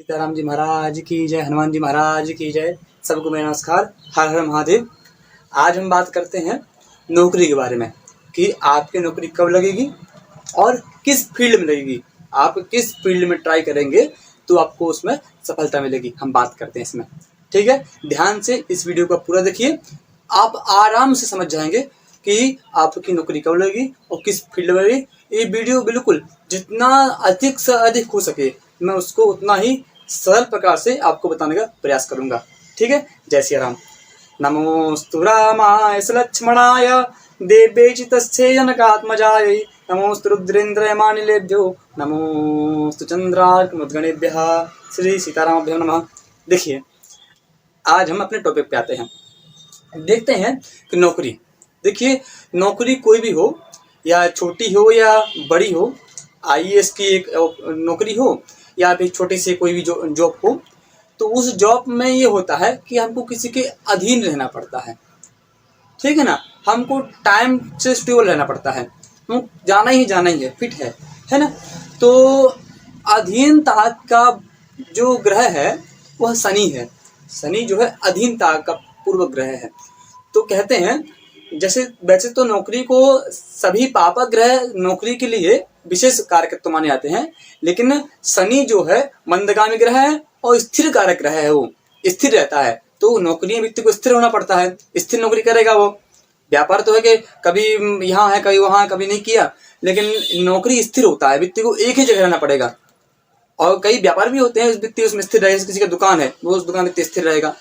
सीताराम जी महाराज की जय, हनुमान जी महाराज की जय। सबको मेरा नमस्कार। हर हर महादेव। आज हम बात करते हैं नौकरी के बारे में कि आपकी नौकरी कब लगेगी और किस फील्ड में लगेगी। आप किस फील्ड में ट्राई करेंगे तो आपको उसमें सफलता मिलेगी, हम बात करते हैं इसमें। ठीक है, ध्यान से इस वीडियो को पूरा देखिए, आप आराम से समझ जाएंगे कि आपकी नौकरी कब लगेगी और किस फील्ड में लगेगी। ये वीडियो बिल्कुल जितना अधिक से अधिक हो सके मैं उसको उतना ही सरल प्रकार से आपको बताने का प्रयास करूंगा। ठीक है, जय श्री राम। नमोस्तु रामाय लक्ष्मणाय देवेचि तस्यै जनकात्मजायै नमोस्तु रुद्रेन्द्रयमानिलेभ्यो नमोस्तु चंद्रार्कमुद्गणेभ्यः। श्री सीतारामाभ्यो नमः। देखिए, आज हम अपने टॉपिक पे आते हैं। देखते हैं कि नौकरी, देखिए नौकरी कोई भी हो, या छोटी हो या बड़ी हो, आईएएस की एक नौकरी हो या फिर छोटी सी कोई भी जॉब हो, तो उस जॉब में ये होता है कि हमको किसी के अधीन रहना पड़ता है। ठीक है ना, हमको टाइम से स्टेबल रहना पड़ता है, हम जाना ही है, फिट है ना। तो अधीनता का जो ग्रह है वह शनि है। शनि जो है अधीनता का पूर्व ग्रह है। तो कहते हैं जैसे वैसे तो नौकरी को सभी पापक ग्रह नौकरी के लिए विशेष कारकत्व माने जाते हैं, लेकिन शनि जो है मंदगामी ग्रह है और स्थिर कारक ग्रह है, वो स्थिर रहता है। तो नौकरी में व्यक्ति को स्थिर होना पड़ता है, स्थिर नौकरी करेगा वो। व्यापार तो है कि कभी यहाँ है कभी वहाँ, कभी नहीं किया, लेकिन नौकरी स्थिर होता है, व्यक्ति को एक ही जगह रहना पड़ेगा। और कई व्यापार भी होते हैं व्यक्ति उसमें स्थिर रहेगा, किसी का दुकान है वो उस दुकान में स्थिर रहेगा।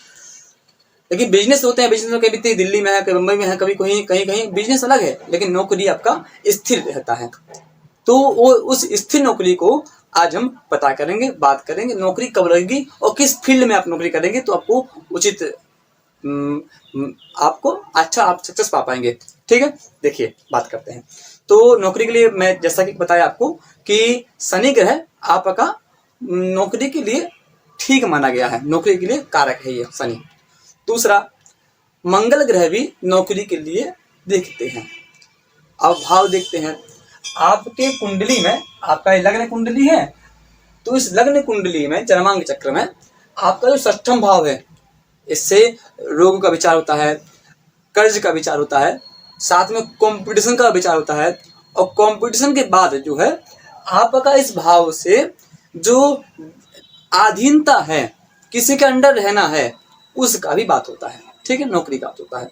लेकिन बिजनेस होते हैं, बिजनेस में कभी दिल्ली में है, कभी मुंबई में है, कभी कहीं बिजनेस अलग है, लेकिन नौकरी आपका स्थिर रहता है। तो वो उस स्थिर नौकरी को आज हम पता करेंगे, बात करेंगे नौकरी कब लगेगी और किस फील्ड में आप नौकरी करेंगे तो आपको उचित आपको अच्छा आप सक्सेस पा पाएंगे। ठीक है, देखिए बात करते हैं। तो नौकरी के लिए मैं जैसा कि बताया आपको कि शनि ग्रह आपका नौकरी के लिए ठीक माना गया है, नौकरी के लिए कारक है ये शनि। दूसरा, मंगल ग्रह भी नौकरी के लिए देखते हैं। अब भाव देखते हैं, आपके कुंडली में आपका लग्न कुंडली है, तो इस लग्न कुंडली में जन्मांग चक्र में आपका जो षष्ठम भाव है, इससे रोग का विचार होता है, कर्ज का विचार होता है, साथ में कंपटीशन का विचार होता है। और कंपटीशन के बाद जो है आपका इस भाव से जो अधीनता है, किसी के अंडर रहना है, उसका भी बात होता है। ठीक है, नौकरी का बात होता है।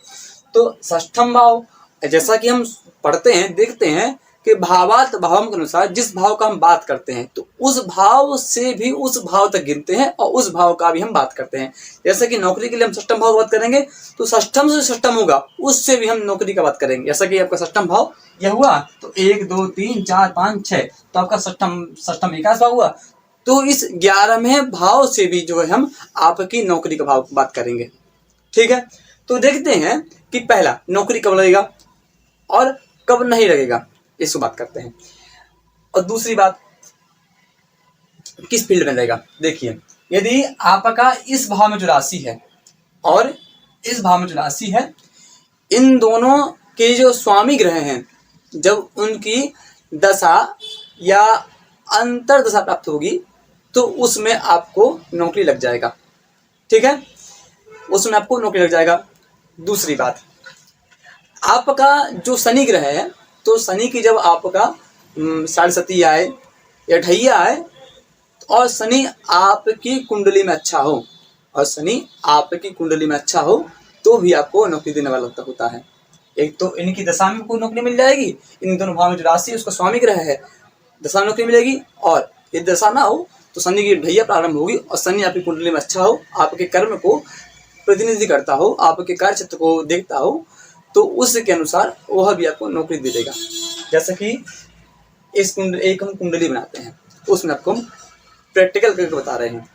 तो षष्ठम भाव जैसा कि हम पढ़ते हैं, देखते हैं कि भावार्थ भावम के अनुसार जिस भाव का हम बात करते हैं तो उस भाव से भी उस भाव तक गिनते हैं और उस भाव का भी हम बात करते हैं। जैसे कि नौकरी के लिए हम षष्ठम भाव बात करेंगे तो षष्ठम से षष्ठम होगा, उससे भी हम नौकरी का बात करेंगे। जैसा कि आपका षष्ठम भाव यह हुआ तो 1 2 3 4 5 6, तो आपका षष्ठम एकादश भाव हुआ। तो इस 11वें भाव से भी जो है हम आपकी नौकरी का भाव बात करेंगे। ठीक है, तो देखते हैं कि पहला नौकरी कब लगेगा और कब नहीं लगेगा, इसको बात करते हैं। और दूसरी बात, किस फील्ड में लगेगा। देखिए, यदि आपका इस भाव में जो राशि है और इस भाव में जो राशि है, इन दोनों के जो स्वामी ग्रह हैं, जब उनकी दशा या अंतर दशा प्राप्त होगी तो उसमें आपको नौकरी लग जाएगा। ठीक है, उसमें आपको नौकरी लग जाएगा। दूसरी बात, आपका जो शनि ग्रह है, तो शनि की जब आपका 7.5 आए या 8 आए और शनि आपकी कुंडली में अच्छा हो, और शनि आपकी कुंडली में अच्छा हो तो भी आपको नौकरी देने वाला होता है। एक तो इनकी दशा में कोई नौकरी मिल जाएगी, इन दोनों भाव में जो राशि उसका स्वामी ग्रह है, दशा में नौकरी मिलेगी। और यदि दशा ना हो तो शनि की ढैया प्रारंभ होगी और शनि आपकी कुंडली में अच्छा हो, आपके कर्म को प्रतिनिधि करता हो, आपके कार्य क्षेत्र को देखता हो, तो उसके अनुसार वह भी आपको नौकरी दे देगा। जैसे कि इस एक हम कुंडली बनाते हैं, उसमें आपको हम प्रैक्टिकल करके बता रहे हैं।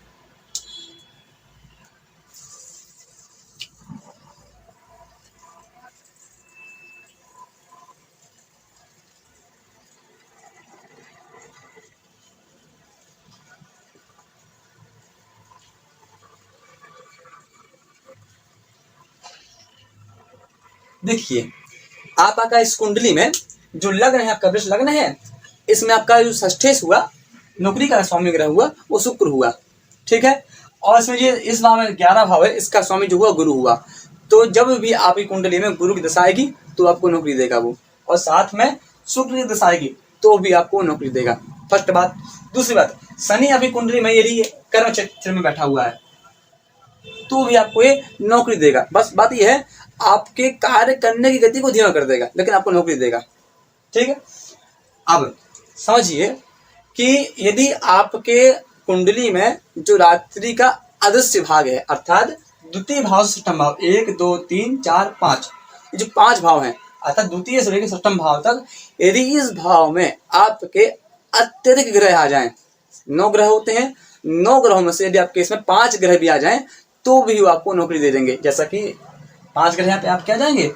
देखिए, आपका इस कुंडली में जो लग्न है, आपका वृष लग्न है, इसमें आपका जो षष्ठेश हुआ, नौकरी का स्वामी ग्रह हुआ, वो शुक्र हुआ। ठीक है। और इसमें ये इस भाव में 11 भाव है, इसका स्वामी जो हुआ गुरु हुआ। तो जब भी आपकी कुंडली में गुरु की दशा आएगी तो आपको नौकरी देगा वो, और साथ में शुक्र की दशा आएगी तो भी आपको नौकरी देगा। फर्स्ट बात। दूसरी बात, शनि आपकी कुंडली में यदि कर्म क्षेत्र में बैठा हुआ है तो भी आपको ये नौकरी देगा। बस बात ये है, आपके कार्य करने की गति को धीमा कर देगा, लेकिन आपको नौकरी देगा। ठीक है। अब समझिए कि यदि आपके कुंडली में जो रात्रि का अदृश्य भाग है, अर्थात द्वितीय भाव से षष्ठम भाव, 1 2 3 4 5, ये जो 5 भाव हैं, अर्थात द्वितीय से लेकर षष्ठम भाव तक, यदि इस भाव में आपके अत्यधिक ग्रह आ जाएं, 9 ग्रह होते हैं, 9 ग्रहों में से यदि आपके इसमें 5 ग्रह भी आ जाएं तो भी वो आपको नौकरी दे देंगे। जैसा कि 5 ग्रह यहाँ पे आपके आ जाएंगे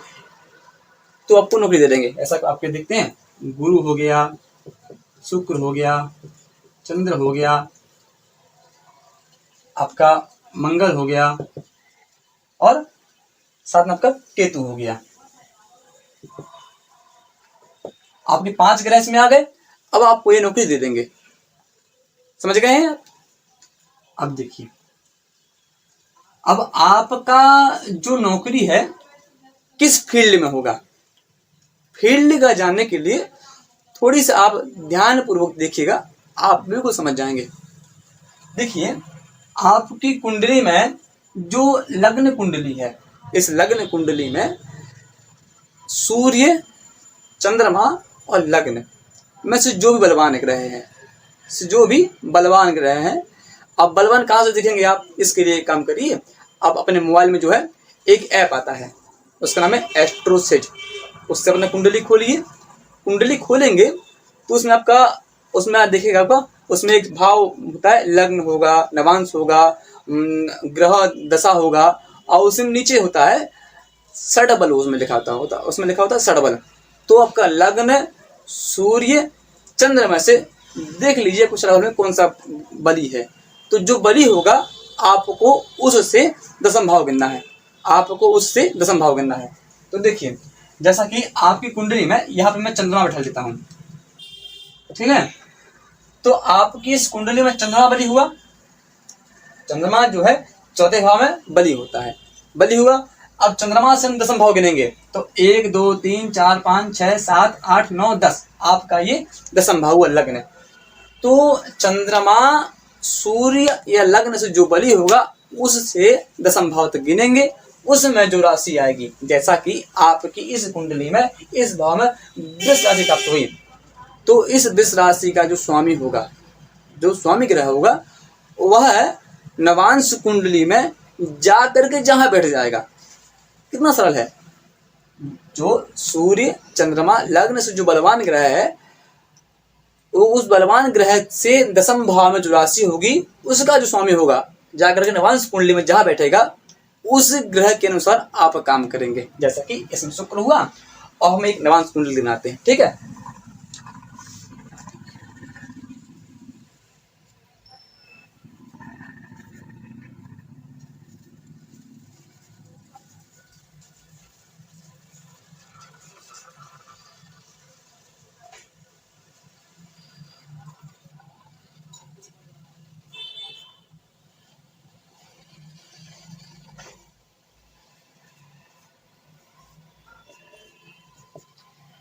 तो आपको नौकरी दे देंगे। ऐसा आपके दिखते हैं, गुरु हो गया, शुक्र हो गया, चंद्र हो गया, आपका मंगल हो गया, और साथ में आपका केतु हो गया। आपके 5 ग्रह इसमें आ गए, अब आपको ये नौकरी दे देंगे। समझ गए हैं आप? अब देखिए, अब आपका जो नौकरी है किस फील्ड में होगा, फील्ड का जानने के लिए थोड़ी सी आप ध्यान पूर्वक देखिएगा, आप बिल्कुल समझ जाएंगे। देखिए, आपकी कुंडली में जो लग्न कुंडली है, इस लग्न कुंडली में सूर्य, चंद्रमा और लग्न में से जो भी बलवान ग्रह हैं, जो भी बलवान ग्रह हैं, अब बलवान कहाँ से दिखेंगे आप, इसके लिए एक काम करिए, आप अपने मोबाइल में जो है एक ऐप आता है, उसका नाम है एस्ट्रोसेज, उससे अपने कुंडली खोलिए। कुंडली खोलेंगे तो उसमें आप देखिएगा आपका उसमें एक भाव होता है, लग्न होगा, नवांश होगा, ग्रह दशा होगा, और उसमें नीचे होता है षडबल, उसमें लिखा होता है षडबल। तो आपका लग्न, सूर्य, चंद्र में से देख लीजिए कुछ राहुल में कौन सा बली है, तो जो बली होगा आपको उससे दशम भाव गिनना है, तो देखिए, जैसा कि आपकी कुंडली में यहाँ पे मैं चंद्रमा बैठा लेता हूँ, ठीक है। तो आपकी इस कुंडली में चंद्रमा बली हुआ, चंद्रमा जो है चौथे भाव में बली होता है, बली हुआ। अब चंद्रमा से हम दशम भाव गिनेंगे तो 1 2 3 4 5 6 7 8 9 10, आपका ये दशम भाव हुआ लग्न। तो चंद्रमा, सूर्य या लग्न से जो बली होगा उससे दशम भाव तक गिनेंगे, उसमें जो राशि आएगी, जैसा कि आपकी इस कुंडली में इस भाव में वृष राशि प्राप्त हुई, तो इस वृष राशि का जो स्वामी होगा, जो स्वामी ग्रह होगा, वह नवांश कुंडली में जा करके जहां बैठ जाएगा। कितना सरल है। जो सूर्य, चंद्रमा, लग्न से जो बलवान ग्रह है, वो उस बलवान ग्रह से दशम भाव में जो राशि होगी उसका जो स्वामी होगा, जाकर के नवांश कुंडली में जहां बैठेगा उस ग्रह के अनुसार आप काम करेंगे। जैसा कि इसमें शुक्र हुआ और हम एक नवांश कुंडली बनाते हैं, ठीक है।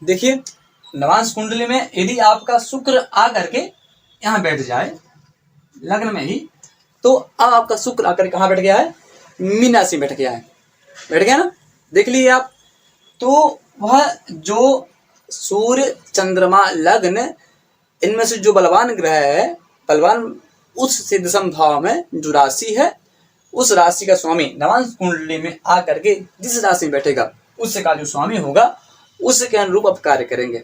देखिए, नवांश कुंडली में यदि आपका शुक्र आ करके यहाँ बैठ जाए लग्न में ही, तो अब आपका शुक्र आकर कहाँ बैठ गया है, मीन राशि में बैठ गया ना, देख लीजिए आप। तो वह जो सूर्य, चंद्रमा, लग्न, इनमें से जो बलवान ग्रह है, बलवान, उससे दशम भाव में जो राशि है, उस राशि का स्वामी नवांश कुंडली में आ करके जिस राशि में बैठेगा उसका जो स्वामी होगा उसके अनुरूप आप कार्य करेंगे,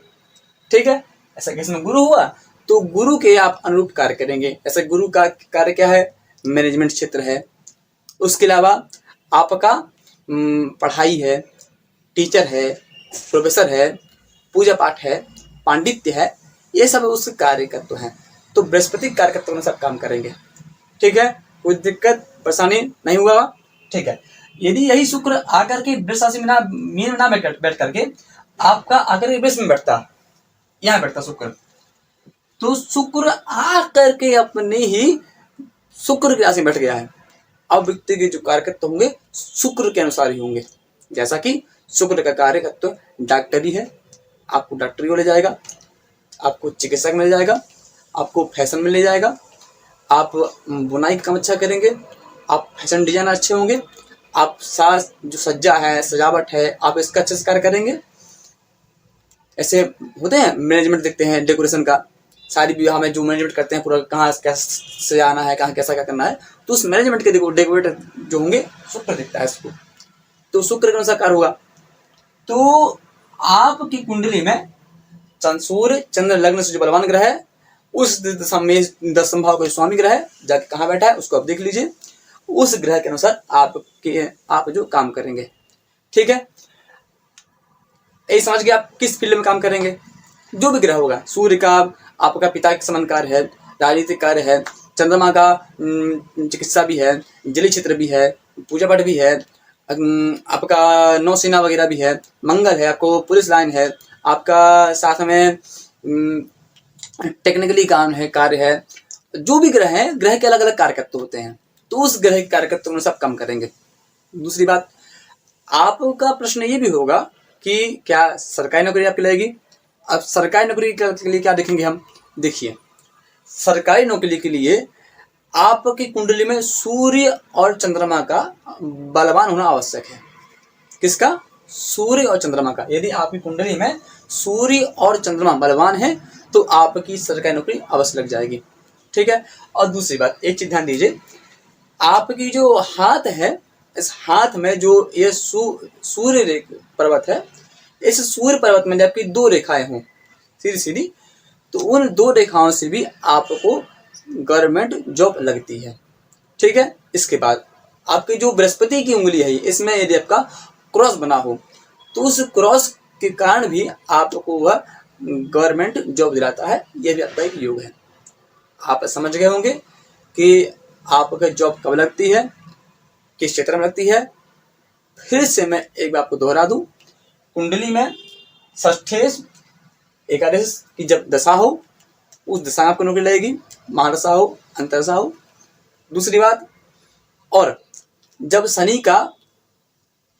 ठीक है। ऐसा कि इसमें गुरु हुआ तो गुरु के आप अनुरूप कार्य करेंगे। ऐसा गुरु का कार्य क्या है, मैनेजमेंट क्षेत्र है, उसके अलावा आपका पढ़ाई है, टीचर है, प्रोफेसर है, पूजा पाठ है, पांडित्य है, ये सब उस कार्यकत्व हैं। तो बृहस्पति कार्यकत्व में सब काम करेंगे, ठीक है। कोई दिक्कत परेशानी नहीं हुआ, ठीक है। यदि यही शुक्र आकर के वृष राशि में मीन में ना बैठ करके आपका आकर के वृष में बैठता, यहाँ बैठता शुक्र, तो शुक्र आ करके अपने ही शुक्र की राशि में बैठ गया है। अब व्यक्ति के जो कार्यकर्ता होंगे शुक्र के अनुसार ही होंगे। जैसा कि शुक्र का कार्यकर्ता डॉक्टरी है, आपको डॉक्टरी को ले जाएगा, आपको चिकित्सक मिल जाएगा, आपको फैशन में ले जाएगा, आप बुनाई का काम अच्छा करेंगे, आप फैशन डिजाइनर अच्छे होंगे, आप साज जो सज्जा है, सजावट है, आप इसका अच्छे से कार्य करेंगे। ऐसे होते हैं मैनेजमेंट देखते हैं डेकोरेशन का, शादी विवाह में जो मैनेजमेंट करते हैं पूरा कहाँ कैसे सजाना है, कहाँ कैसा क्या करना है, तो उस मैनेजमेंट के डेकोरेटर जो होंगे शुक्र देखता है इसको, तो शुक्र के अनुसार कार्य होगा। तो आपकी कुंडली में सूर्य चंद्र लग्न से जो बलवान ग्रह है उस दशा में 10 भाव का स्वामी ग्रह है जाके कहाँ बैठा है उसको आप देख लीजिए, उस ग्रह के अनुसार आप जो काम करेंगे। ठीक है, यही समझ गए आप किस फील्ड में काम करेंगे। जो भी ग्रह होगा, सूर्य का आपका पिता के समान कार्य है, राजनीतिक कार्य है, चंद्रमा का चिकित्सा भी है, जलीय क्षेत्र भी है, पूजा पाठ भी है, आपका नौसेना वगैरह भी है, मंगल है, आपको पुलिस लाइन है, आपका साथ में टेक्निकली काम है, कार्य है। जो भी ग्रह है, ग्रह के अलग अलग कार्यकर्ता होते हैं, तो उस ग्रह के कार्यकर्ता में सब काम करेंगे। दूसरी बात, आपका प्रश्न ये भी होगा कि क्या सरकारी नौकरी आपकी लगेगी। अब सरकारी नौकरी के लिए क्या देखेंगे हम, देखिए सरकारी नौकरी के लिए आपकी कुंडली में सूर्य और चंद्रमा का बलवान होना आवश्यक है। किसका, सूर्य और चंद्रमा का। यदि आपकी कुंडली में सूर्य और चंद्रमा बलवान है तो आपकी सरकारी नौकरी अवश्य लग जाएगी। ठीक है, और दूसरी बात एक चीज ध्यान दीजिए, आपकी जो हाथ है, इस हाथ में जो ये सूर्य पर्वत है, इस सूर्य पर्वत में जबकि 2 रेखाएं हों सीधी सीधी, तो उन 2 रेखाओं से भी आपको गवर्नमेंट जॉब लगती है। ठीक है, इसके बाद आपकी जो बृहस्पति की उंगली है, इसमें यदि आपका क्रॉस बना हो तो उस क्रॉस के कारण भी आपको वह गवर्नमेंट जॉब दिलाता है। यह भी आपका एक योग है। आप समझ गए होंगे कि आपका जॉब कब लगती है, किस क्षेत्र में लगती है। फिर से मैं एक बार आपको दोहरा दूं, कुंडली में षष्ठेश एकादश की जब दशा हो उस दशा में आपको नौकरी लगेगी, महादशा हो, अंतरदशा हो। दूसरी बात, और जब शनि का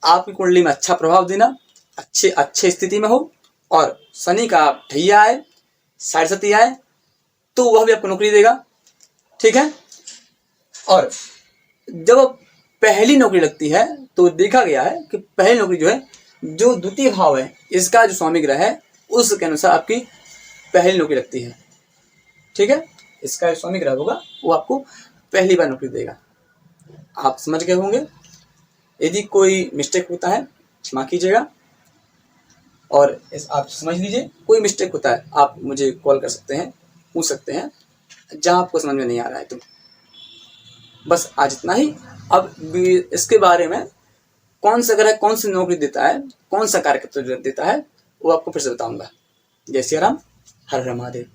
आपकी कुंडली में अच्छा प्रभाव देना, अच्छे स्थिति में हो, और शनि का ढैया आए, साढ़े सती आए, तो वह भी आपको नौकरी देगा। ठीक है, और जब पहली नौकरी लगती है तो देखा गया है कि पहली नौकरी जो है, जो द्वितीय भाव है इसका जो स्वामी ग्रह है उसके अनुसार आपकी पहली नौकरी लगती है। ठीक है, इसका जो स्वामी ग्रह होगा वो आपको पहली बार नौकरी देगा। आप समझ गए होंगे। यदि कोई मिस्टेक होता है क्षमा कीजिएगा, और आप समझ लीजिए कोई मिस्टेक होता है आप मुझे कॉल कर सकते हैं, पूछ सकते हैं जहाँ आपको समझ में नहीं आ रहा है। तो बस आज इतना ही। अब इसके बारे में कौन सा ग्रह कौन सी नौकरी देता है, कौन सा कार्यकर्ता देता है, वो आपको फिर से बताऊंगा। जय श्री राम, हर हर महादेव।